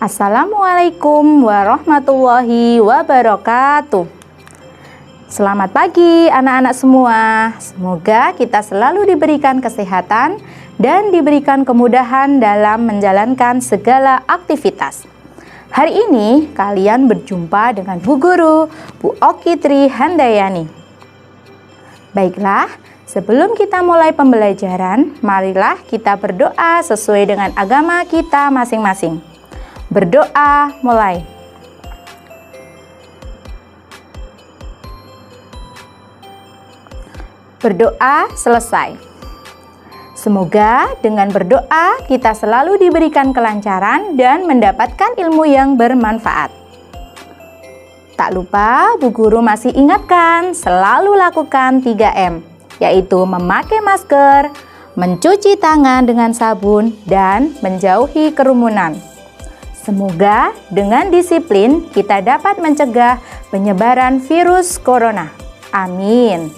Assalamualaikum warahmatullahi wabarakatuh. Selamat pagi anak-anak semua. Semoga kita selalu diberikan kesehatan dan diberikan kemudahan dalam menjalankan segala aktivitas. Hari ini kalian berjumpa dengan Bu Guru, Bu Oki Tri Handayani. Baiklah, sebelum kita mulai pembelajaran, marilah kita berdoa sesuai dengan agama kita masing-masing. Berdoa mulai. Berdoa selesai. Semoga dengan berdoa kita selalu diberikan kelancaran dan mendapatkan ilmu yang bermanfaat. Tak lupa Bu Guru masih ingatkan selalu lakukan 3M, yaitu memakai masker, mencuci tangan dengan sabun, dan menjauhi kerumunan. Semoga dengan disiplin kita dapat mencegah penyebaran virus corona. Amin.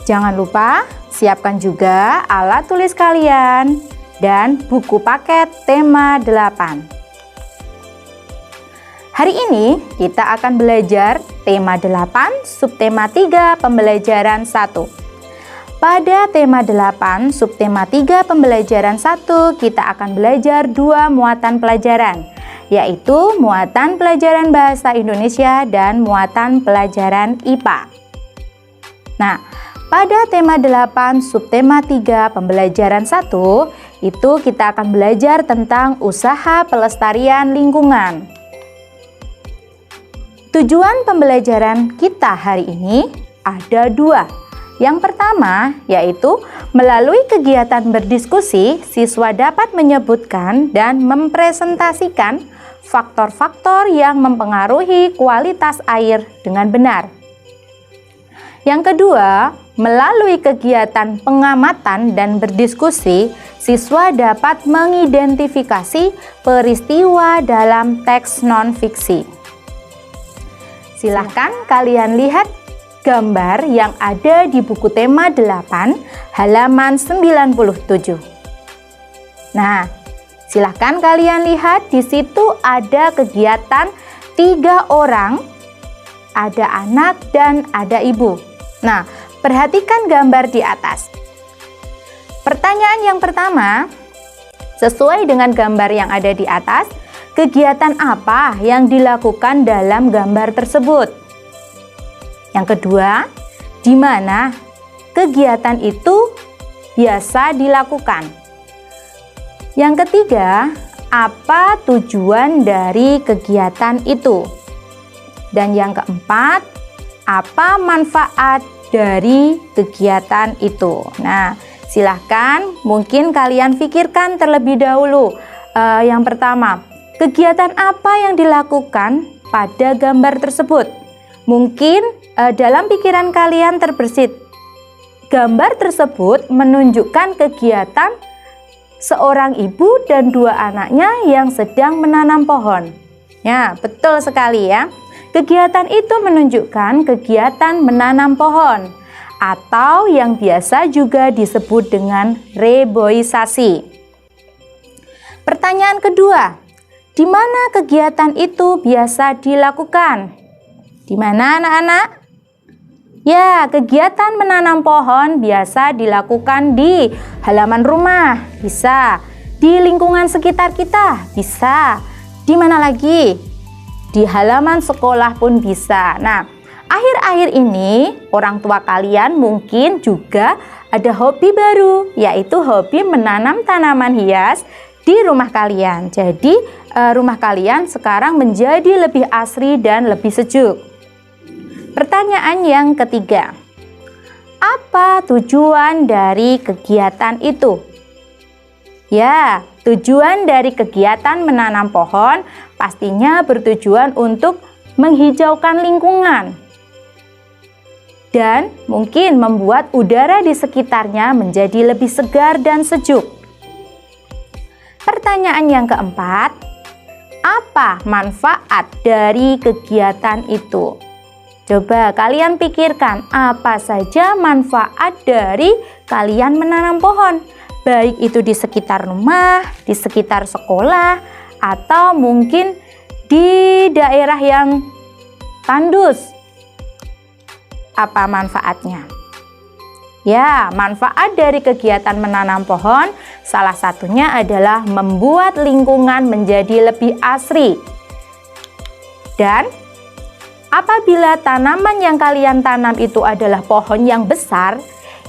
Jangan lupa siapkan juga alat tulis kalian dan buku paket tema 8. Hari ini kita akan belajar tema 8 subtema 3 pembelajaran 1. Pada tema 8, subtema 3 pembelajaran 1, kita akan belajar 2 muatan pelajaran, yaitu muatan pelajaran bahasa Indonesia dan muatan pelajaran IPA. Nah, pada tema 8, subtema 3 pembelajaran 1, itu kita akan belajar tentang usaha pelestarian lingkungan. Tujuan pembelajaran kita hari ini ada 2. Yang pertama, yaitu melalui kegiatan berdiskusi, siswa dapat menyebutkan dan mempresentasikan faktor-faktor yang mempengaruhi kualitas air dengan benar. Yang kedua, melalui kegiatan pengamatan dan berdiskusi, siswa dapat mengidentifikasi peristiwa dalam teks non-fiksi. Silahkan kalian lihat gambar yang ada di buku tema 8 halaman 97. Nah, silahkan kalian lihat di situ ada kegiatan 3 orang, ada anak dan ada ibu. Nah, perhatikan gambar di atas. Pertanyaan yang pertama, sesuai dengan gambar yang ada di atas, kegiatan apa yang dilakukan dalam gambar tersebut? Yang kedua, di mana kegiatan itu biasa dilakukan? Yang ketiga, apa tujuan dari kegiatan itu? Dan yang keempat, apa manfaat dari kegiatan itu? Nah, silahkan mungkin kalian pikirkan terlebih dahulu. Yang pertama, kegiatan apa yang dilakukan pada gambar tersebut? Mungkin dalam pikiran kalian terbersit, gambar tersebut menunjukkan kegiatan seorang ibu dan 2 anaknya yang sedang menanam pohon. Ya, betul sekali ya. Kegiatan itu menunjukkan kegiatan menanam pohon atau yang biasa juga disebut dengan reboisasi. Pertanyaan kedua, di mana kegiatan itu biasa dilakukan? Di mana anak-anak? Ya, kegiatan menanam pohon biasa dilakukan di halaman rumah, bisa. Di lingkungan sekitar kita, bisa. Di mana lagi? Di halaman sekolah pun bisa. Nah, akhir-akhir ini orang tua kalian mungkin juga ada hobi baru, yaitu hobi menanam tanaman hias di rumah kalian. Jadi, rumah kalian sekarang menjadi lebih asri dan lebih sejuk. Pertanyaan yang ketiga, apa tujuan dari kegiatan itu? Ya, tujuan dari kegiatan menanam pohon pastinya bertujuan untuk menghijaukan lingkungan. dan mungkin membuat udara di sekitarnya menjadi lebih segar dan sejuk. Pertanyaan yang keempat, apa manfaat dari kegiatan itu? Coba kalian pikirkan, apa saja manfaat dari kalian menanam pohon? Baik itu di sekitar rumah, di sekitar sekolah, atau mungkin di daerah yang tandus. Apa manfaatnya? Ya, manfaat dari kegiatan menanam pohon salah satunya adalah membuat lingkungan menjadi lebih asri. Dan apabila tanaman yang kalian tanam itu adalah pohon yang besar,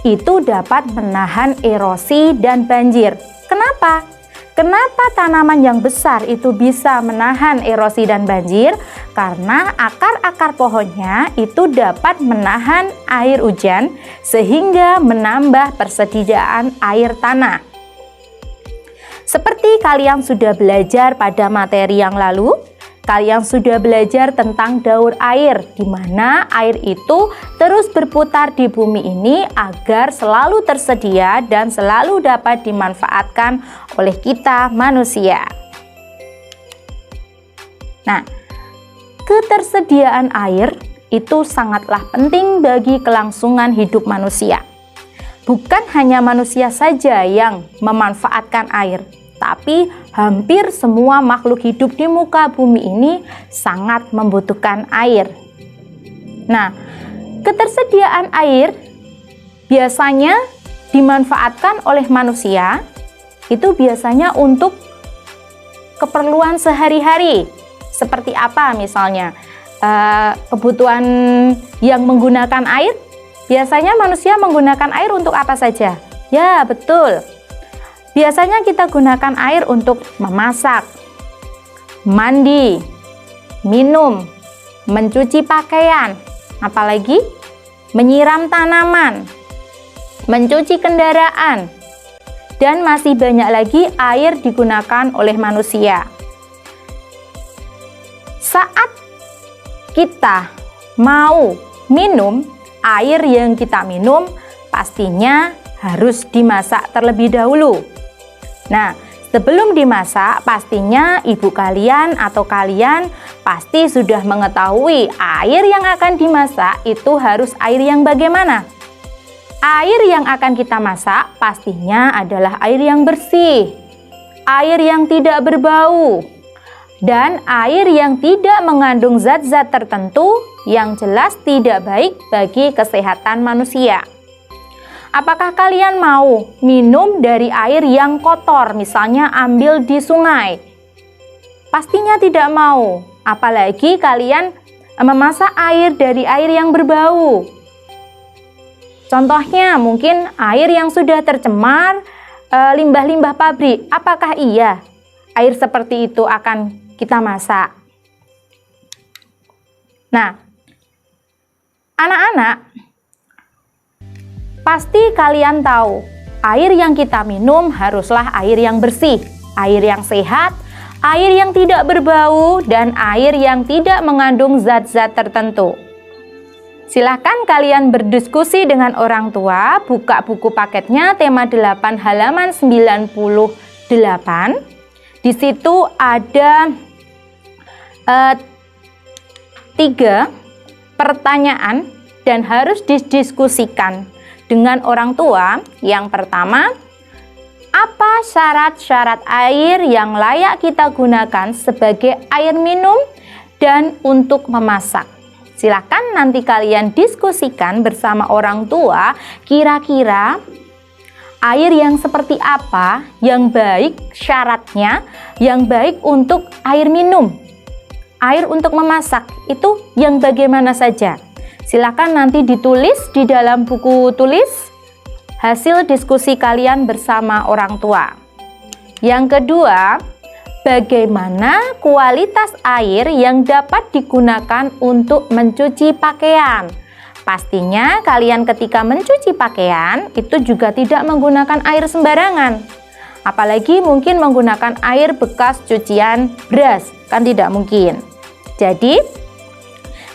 itu dapat menahan erosi dan banjir. Kenapa? Kenapa tanaman yang besar itu bisa menahan erosi dan banjir? Karena akar-akar pohonnya itu dapat menahan air hujan sehingga menambah persediaan air tanah. Seperti kalian sudah belajar pada materi yang lalu, kalian sudah belajar tentang daur air, di mana air itu terus berputar di bumi ini agar selalu tersedia dan selalu dapat dimanfaatkan oleh kita manusia. Nah, ketersediaan air itu sangatlah penting bagi kelangsungan hidup manusia. Bukan hanya manusia saja yang memanfaatkan air, tapi hampir semua makhluk hidup di muka bumi ini sangat membutuhkan air. Nah, ketersediaan air biasanya dimanfaatkan oleh manusia itu biasanya untuk keperluan sehari-hari. Seperti apa misalnya? Kebutuhan yang menggunakan air, biasanya manusia menggunakan air untuk apa saja? Ya, betul. Biasanya kita gunakan air untuk memasak, mandi, minum, mencuci pakaian, apalagi menyiram tanaman, mencuci kendaraan, dan masih banyak lagi air digunakan oleh manusia. Saat kita mau minum, air yang kita minum pastinya harus dimasak terlebih dahulu. Nah, sebelum dimasak, pastinya ibu kalian atau kalian pasti sudah mengetahui air yang akan dimasak itu harus air yang bagaimana. Air yang akan kita masak pastinya adalah air yang bersih, air yang tidak berbau, dan air yang tidak mengandung zat-zat tertentu yang jelas tidak baik bagi kesehatan manusia. Apakah kalian mau minum dari air yang kotor, misalnya ambil di sungai? Pastinya tidak mau, apalagi kalian memasak air dari air yang berbau. Contohnya mungkin air yang sudah tercemar, limbah-limbah pabrik. Apakah iya air seperti itu akan kita masak? Nah, anak-anak, pasti kalian tahu, air yang kita minum haruslah air yang bersih, air yang sehat, air yang tidak berbau, dan air yang tidak mengandung zat-zat tertentu. Silahkan kalian berdiskusi dengan orang tua, buka buku paketnya tema 8 halaman 98. Di situ ada 3 pertanyaan dan harus didiskusikan dengan orang tua. Yang pertama, apa syarat-syarat air yang layak kita gunakan sebagai air minum dan untuk memasak? Silakan nanti kalian diskusikan bersama orang tua, kira-kira air yang seperti apa yang baik syaratnya, yang baik untuk air minum, air untuk memasak, itu yang bagaimana saja? Silakan nanti ditulis di dalam buku tulis hasil diskusi kalian bersama orang tua. Yang kedua, bagaimana kualitas air yang dapat digunakan untuk mencuci pakaian? Pastinya kalian ketika mencuci pakaian itu juga tidak menggunakan air sembarangan. Apalagi mungkin menggunakan air bekas cucian beras, kan tidak mungkin. Jadi,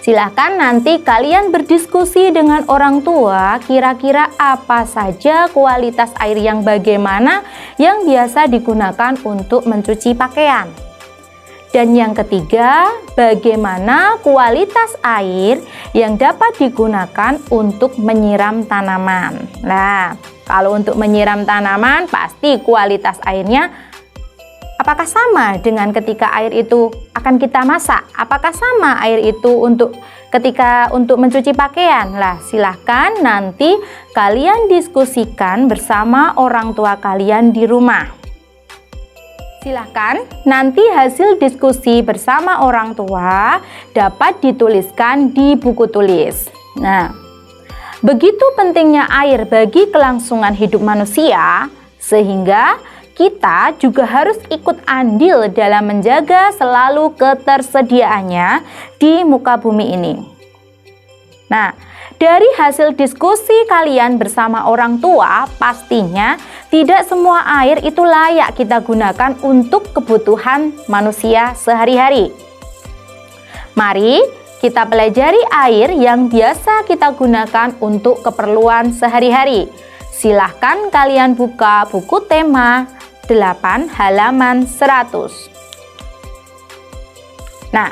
Silahkan nanti kalian berdiskusi dengan orang tua, kira-kira apa saja kualitas air yang bagaimana yang biasa digunakan untuk mencuci pakaian. Dan yang ketiga, bagaimana kualitas air yang dapat digunakan untuk menyiram tanaman. Nah, kalau untuk menyiram tanaman pasti kualitas airnya apakah sama dengan ketika air itu akan kita masak? Apakah sama air itu untuk mencuci pakaian? Lah, silahkan nanti kalian diskusikan bersama orang tua kalian di rumah. Silahkan nanti hasil diskusi bersama orang tua dapat dituliskan di buku tulis. Nah, begitu pentingnya air bagi kelangsungan hidup manusia, sehingga kita juga harus ikut andil dalam menjaga selalu ketersediaannya di muka bumi ini. Nah, dari hasil diskusi kalian bersama orang tua, pastinya tidak semua air itu layak kita gunakan untuk kebutuhan manusia sehari-hari. Mari kita pelajari air yang biasa kita gunakan untuk keperluan sehari-hari. Silahkan kalian buka buku tema 8 halaman 100. Nah,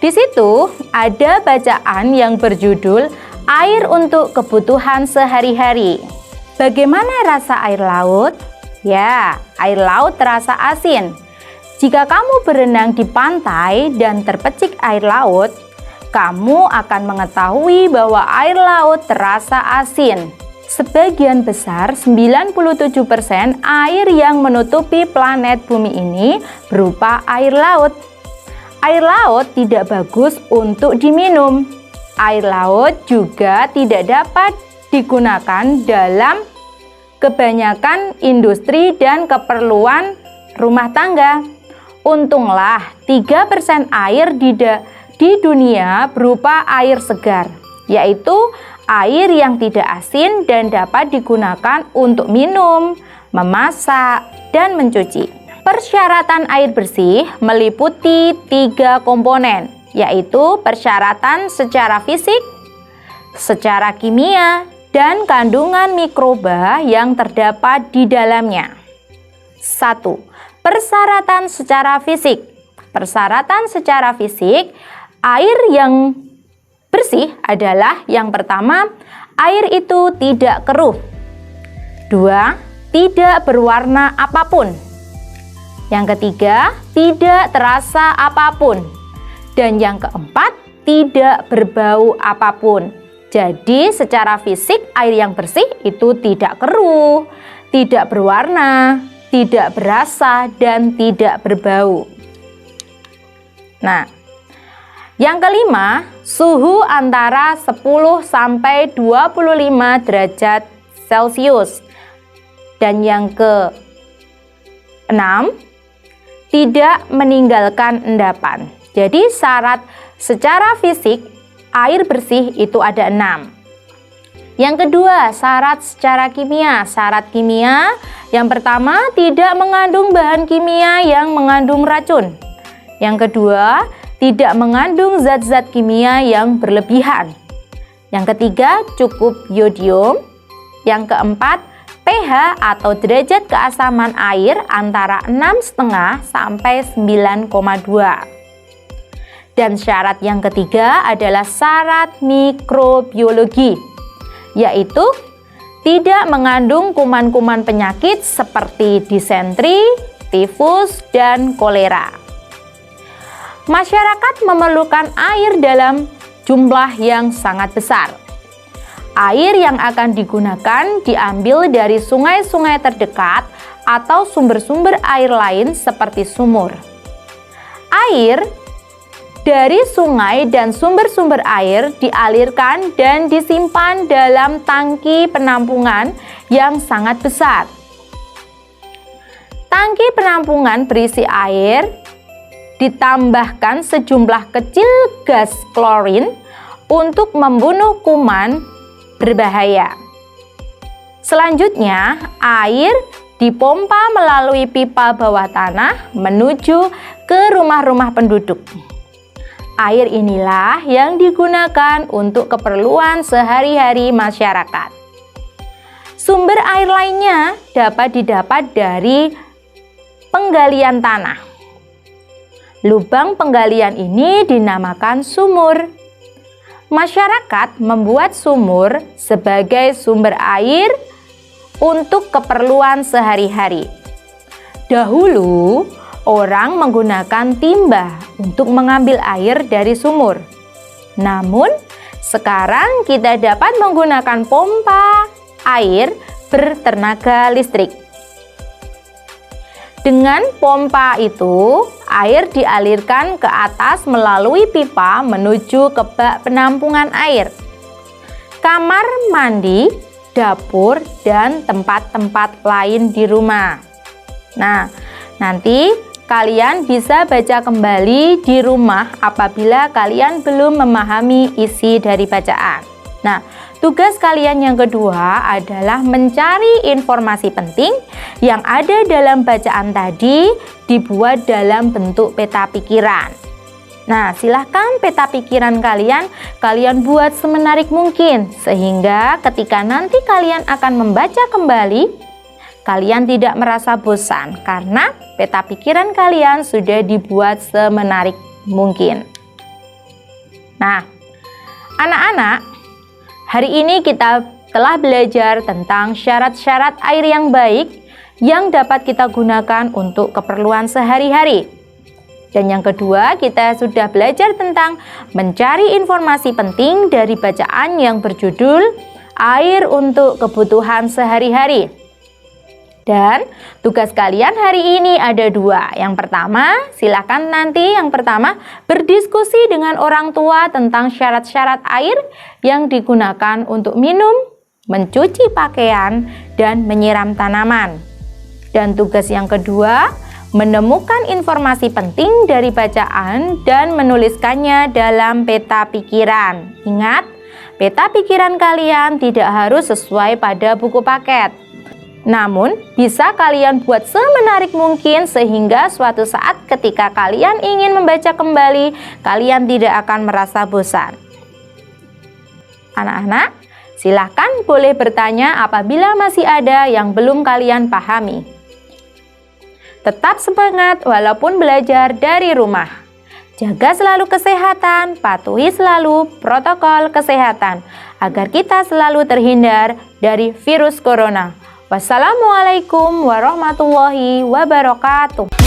di situ ada bacaan yang berjudul Air untuk Kebutuhan Sehari-hari. Bagaimana rasa air laut? Ya, air laut terasa asin. Jika kamu berenang di pantai dan terpecik air laut, kamu akan mengetahui bahwa air laut terasa asin. Sebagian besar, 97% air yang menutupi planet bumi ini berupa air laut. Air laut tidak bagus untuk diminum. Air laut juga tidak dapat digunakan dalam kebanyakan industri dan keperluan rumah tangga. Untunglah 3% air di dunia berupa air segar, yaitu air yang tidak asin dan dapat digunakan untuk minum, memasak, dan mencuci. Persyaratan air bersih meliputi 3 komponen, yaitu persyaratan secara fisik, secara kimia, dan kandungan mikroba yang terdapat di dalamnya. 1. Persyaratan secara fisik. Persyaratan secara fisik, air yang bersih adalah yang pertama, air itu tidak keruh. 2. Tidak berwarna apapun. Yang ketiga, tidak terasa apapun. Dan yang keempat, tidak berbau apapun. Jadi secara fisik air yang bersih itu tidak keruh, tidak berwarna, tidak berasa, dan tidak berbau. Nah, yang kelima, suhu antara 10 sampai 25 derajat Celcius. Dan yang ke-6, tidak meninggalkan endapan. Jadi syarat secara fisik air bersih itu ada 6. Yang kedua, syarat secara kimia. Syarat kimia yang pertama, tidak mengandung bahan kimia yang mengandung racun. Yang kedua, tidak mengandung zat-zat kimia yang berlebihan. Yang ketiga, cukup yodium. Yang keempat, pH atau derajat keasaman air antara 6,5 sampai 9,2. Dan syarat yang ketiga adalah syarat mikrobiologi, yaitu tidak mengandung kuman-kuman penyakit seperti disentri, tifus, dan kolera. Masyarakat memerlukan air dalam jumlah yang sangat besar. Air yang akan digunakan diambil dari sungai-sungai terdekat atau sumber-sumber air lain seperti sumur. Air dari sungai dan sumber-sumber air dialirkan dan disimpan dalam tangki penampungan yang sangat besar. Tangki penampungan berisi air, ditambahkan sejumlah kecil gas klorin untuk membunuh kuman berbahaya. Selanjutnya, air dipompa melalui pipa bawah tanah menuju ke rumah-rumah penduduk. Air inilah yang digunakan untuk keperluan sehari-hari masyarakat. Sumber air lainnya dapat didapat dari penggalian tanah. Lubang penggalian ini dinamakan sumur. Masyarakat membuat sumur sebagai sumber air untuk keperluan sehari-hari. Dahulu, orang menggunakan timba untuk mengambil air dari sumur. Namun, sekarang kita dapat menggunakan pompa air bertenaga listrik. Dengan pompa itu, air dialirkan ke atas melalui pipa menuju ke bak penampungan air, kamar mandi, dapur, dan tempat-tempat lain di rumah. Nah, nanti kalian bisa baca kembali di rumah apabila kalian belum memahami isi dari bacaan. Nah, tugas kalian yang kedua adalah mencari informasi penting yang ada dalam bacaan tadi dibuat dalam bentuk peta pikiran. Nah, silahkan peta pikiran kalian buat semenarik mungkin sehingga ketika nanti kalian akan membaca kembali, kalian tidak merasa bosan karena peta pikiran kalian sudah dibuat semenarik mungkin. Nah, anak-anak, hari ini kita telah belajar tentang syarat-syarat air yang baik yang dapat kita gunakan untuk keperluan sehari-hari. Dan yang kedua, kita sudah belajar tentang mencari informasi penting dari bacaan yang berjudul Air untuk Kebutuhan Sehari-hari. Dan tugas kalian hari ini ada dua. Yang pertama, silakan nanti berdiskusi dengan orang tua tentang syarat-syarat air yang digunakan untuk minum, mencuci pakaian, dan menyiram tanaman. Dan tugas yang kedua, menemukan informasi penting dari bacaan dan menuliskannya dalam peta pikiran. Ingat, peta pikiran kalian tidak harus sesuai pada buku paket. Namun, bisa kalian buat semenarik mungkin sehingga suatu saat ketika kalian ingin membaca kembali, kalian tidak akan merasa bosan. Anak-anak, silahkan boleh bertanya apabila masih ada yang belum kalian pahami. Tetap semangat walaupun belajar dari rumah. Jaga selalu kesehatan, patuhi selalu protokol kesehatan agar kita selalu terhindar dari virus corona. Wassalamualaikum warahmatullahi wabarakatuh.